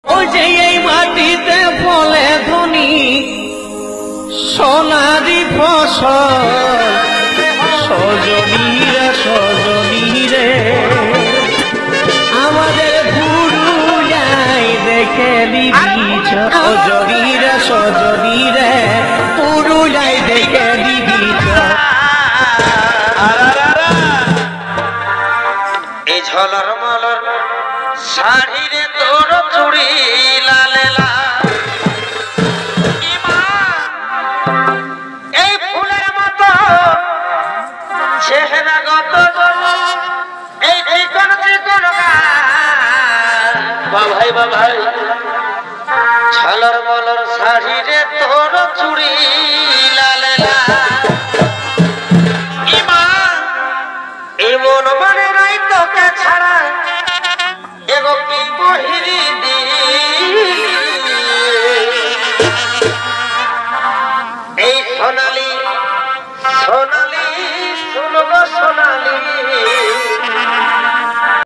ওই যে এই মাটিতে ফলে ধনী সোনারি ফসল সজনীরা সজনীরে আমাদের পুরুলিয়ায় দেখে দিবি সজনীরা সজনীরে পুরুলিয়ায় দেখে দিবি এই ঝলর মলর শাড়িরে তোর চুড়ি লালে লাল এই ফুলের মতো চেহারা গত এই চিকন চিকন বাভাই বাভাই ঝলর মলর শাড়িরে তোর চুড়ি লালে লাল এই মন মানে নাই তোকে ছাড়া এগো কি বহিরি দি এই সোনালি সোনা